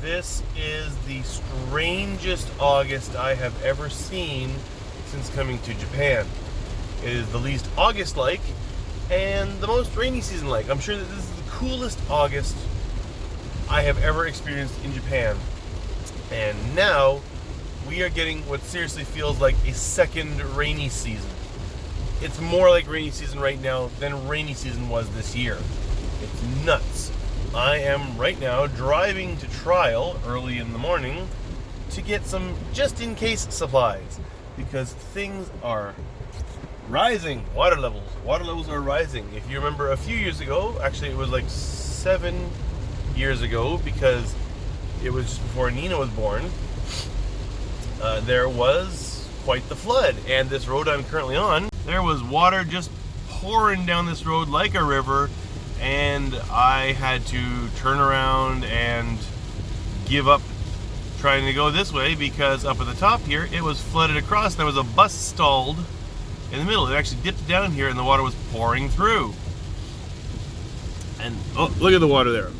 This is the strangest August I have ever seen since coming to Japan. It is the least August-like and the most rainy season-like. I'm sure that this is the coolest August I have ever experienced in Japan. And now we are getting what seriously feels like a second rainy season. It's more like rainy season right now than rainy season was this year. It's nuts. I am right now driving to Trial early in the morning to get some just-in-case supplies because things are rising. Water levels are rising. If you remember a few years ago, actually it was like 7 years ago because it was just before Nina was born, there was quite the flood. And this road I'm currently on, there was water just pouring down this road like a river, and I had to turn around and give up trying to go this way because up at the top here it was flooded across. There was a bus stalled in the middle. It actually dipped down here and the water was pouring through. And oh, look at the water there.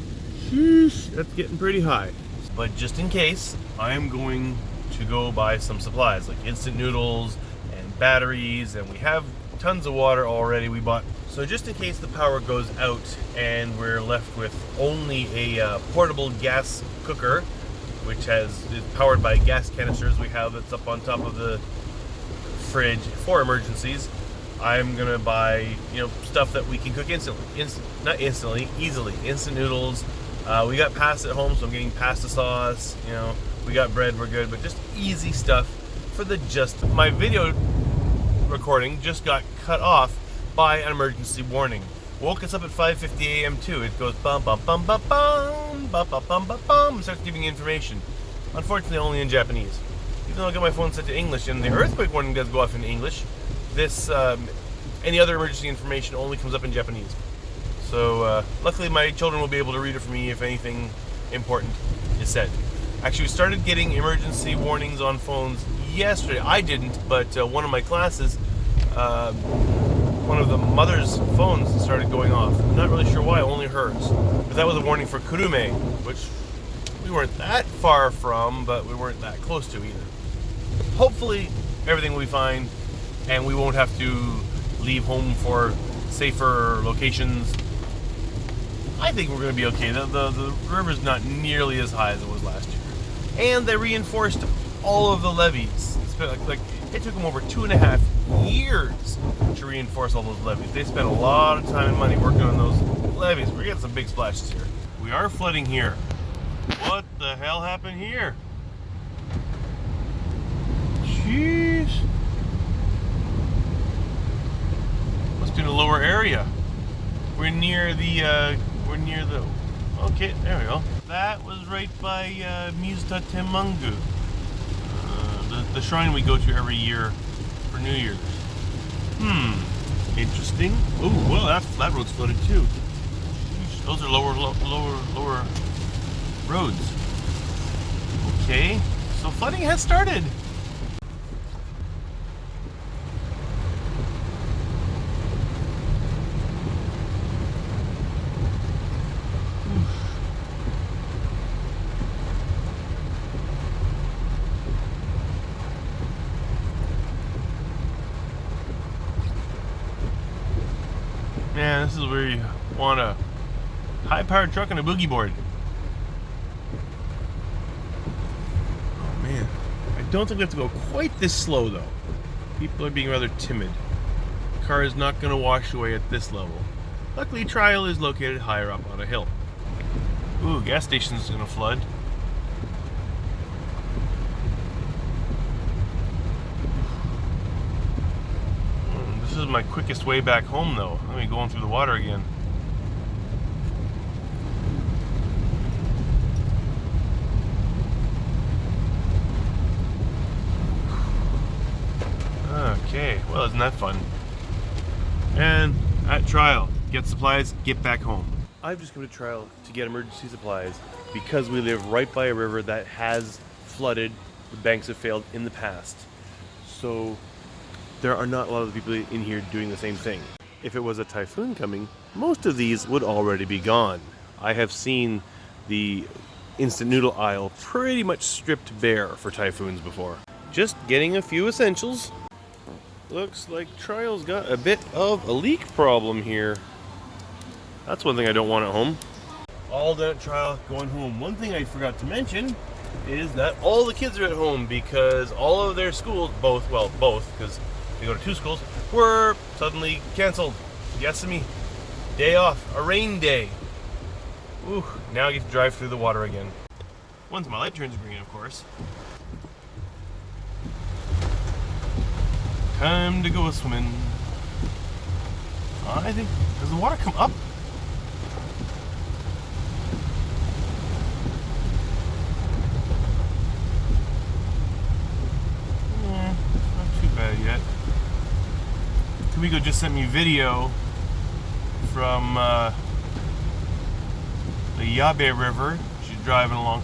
Sheesh, that's getting pretty high. But just in case, I am going to go buy some supplies like instant noodles and batteries, and we have tons of water already we bought. So just in case the power goes out and we're left with only a portable gas cooker, which is powered by gas canisters we have that's up on top of the fridge for emergencies, I'm gonna buy stuff that we can cook instantly. Easily. Instant noodles. We got pasta at home, so I'm getting pasta sauce. We got bread, we're good, but just easy stuff for my video recording just got cut off by an emergency warning. Woke us up at 5:50 a.m. too. It goes bum bum bum bum bum bum bum bum bum bum and starts giving information. Unfortunately, only in Japanese. Even though I got my phone set to English and the earthquake warning does go off in English, this any other emergency information only comes up in Japanese. So luckily, my children will be able to read it for me if anything important is said. Actually, we started getting emergency warnings on phones yesterday. I didn't, but one of my classes, one of the mother's phones started going off. I'm not really sure why, only hers. But that was a warning for Kurume, which we weren't that far from, but we weren't that close to either. Hopefully, everything will be fine, and we won't have to leave home for safer locations. I think we're going to be okay. The river's not nearly as high as it was last year. And they reinforced all of the levees. It took them over 2.5 years to reinforce all those levees. They spent a lot of time and money working on those levees. We're getting some big splashes here. We are flooding here. What the hell happened here? Jeez. Must be in a lower area. We're near the, okay, there we go. That was right by Mizuta Temmangu. The shrine we go to every year for New Year's. Interesting. Oh, well, that road's flooded too. Jeez, those are lower roads. Okay, so flooding has started. Man, this is where you want a high-powered truck and a boogie board. Oh man, I don't think we have to go quite this slow though. People are being rather timid. The car is not going to wash away at this level. Luckily, Trial is located higher up on a hill. Ooh, gas station's going to flood. This is my quickest way back home though. Let me going through the water again. Okay, well, isn't that fun? And at Trial, get supplies, get back home. I've just come to Trial to get emergency supplies because we live right by a river that has flooded. The banks have failed in the past. So there are not a lot of people in here doing the same thing. If it was a typhoon coming, most of these would already be gone. I have seen the instant noodle aisle pretty much stripped bare for typhoons before. Just getting a few essentials. Looks like Trial's got a bit of a leak problem here. That's one thing I don't want at home. All done at Trial, going home. One thing I forgot to mention is that all the kids are at home because all of their schools, both, because they go to two schools, were suddenly canceled. Yes, me. Day off, a rain day. Ooh, now I get to drive through the water again. Once my light turns green, of course. Time to go swimming. I think, does the water come up? Not too bad yet. Chikugo just sent me video from the Yabe River. She's driving along.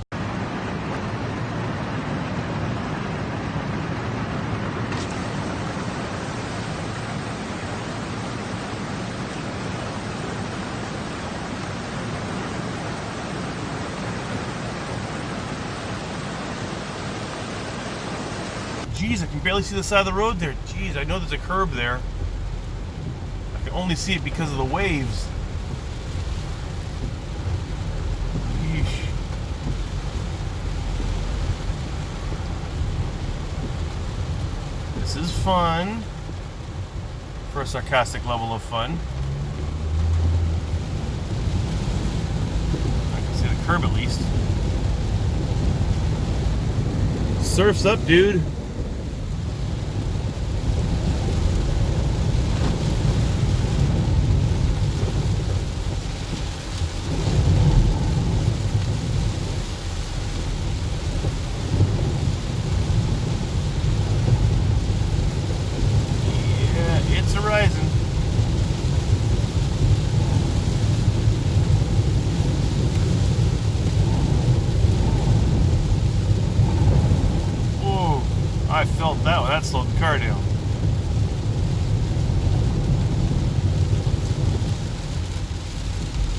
Jeez, I can barely see the side of the road there. Jeez, I know there's a curb there. I can only see it because of the waves. Yeesh. This is fun. For a sarcastic level of fun. I can see the curb at least. Surf's up, dude. I felt that one. That slowed the car down.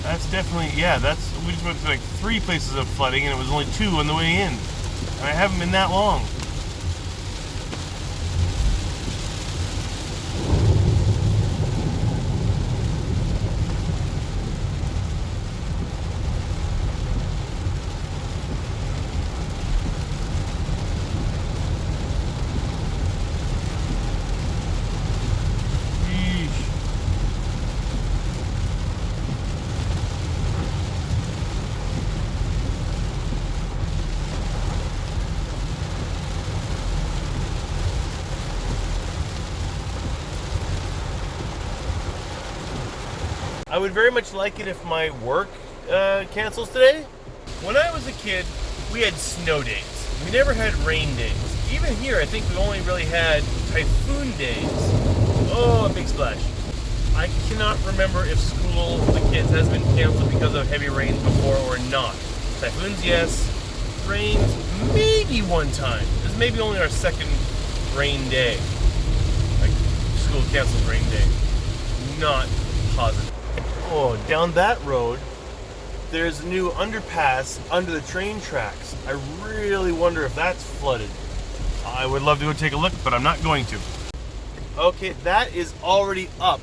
That's definitely, yeah, we just went to like 3 places of flooding and it was only 2 on the way in. And I haven't been that long. I would very much like it if my work cancels today. When I was a kid, we had snow days. We never had rain days. Even here, I think we only really had typhoon days. Oh, a big splash. I cannot remember if school for the kids has been canceled because of heavy rains before or not. Typhoons, yes. Rains, maybe one time. This is maybe only our second rain day. Like, school canceled rain day. Not positive. Oh, down that road, there's a new underpass under the train tracks. I really wonder if that's flooded. I would love to go take a look, but I'm not going to. Okay, that is already up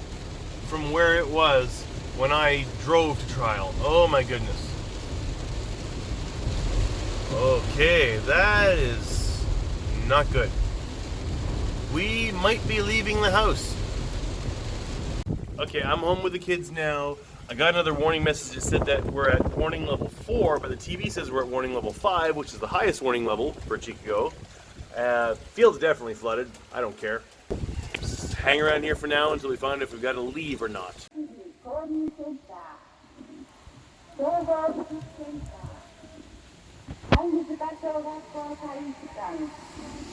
from where it was when I drove to Trial. Oh my goodness. Okay, that is not good. We might be leaving the house. Okay, I'm home with the kids now. I got another warning message that said that we're at warning level 4, but the TV says we're at warning level 5, which is the highest warning level for Chikugo. Field's definitely flooded. I don't care. Just hang around here for now until we find out if we've got to leave or not.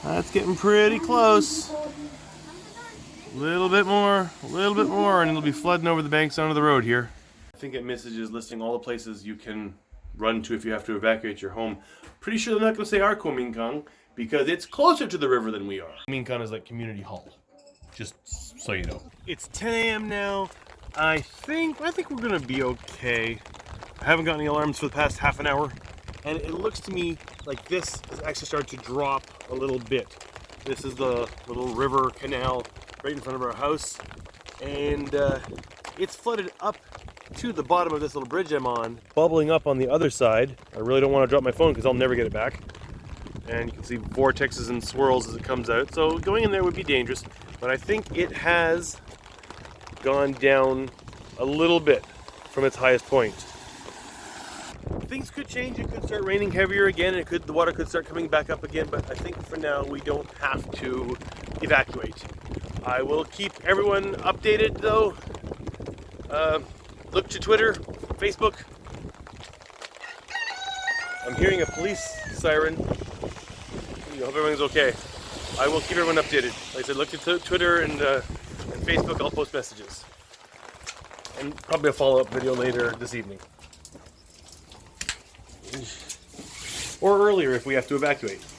That's getting pretty close. A little bit more, and it'll be flooding over the banks onto the road here. I think that message is listing all the places you can run to if you have to evacuate your home. Pretty sure they're not going to say our Kominkan because it's closer to the river than we are. Kominkan is like community hall, just so you know. It's 10 a.m. now. I think we're going to be okay. I haven't got any alarms for the past half an hour. And it looks to me like this has actually started to drop a little bit. This is the little river canal right in front of our house. And it's flooded up to the bottom of this little bridge I'm on, bubbling up on the other side. I really don't want to drop my phone because I'll never get it back. And you can see vortexes and swirls as it comes out. So going in there would be dangerous, but I think it has gone down a little bit from its highest point. Things could change. It could start raining heavier again. The water could start coming back up again, but I think for now we don't have to evacuate. I will keep everyone updated though. Look to Twitter, Facebook. I'm hearing a police siren. I hope everything's okay. I will keep everyone updated. Like I said, look to Twitter and Facebook. I'll post messages. And probably a follow-up video later this evening. Or earlier if we have to evacuate.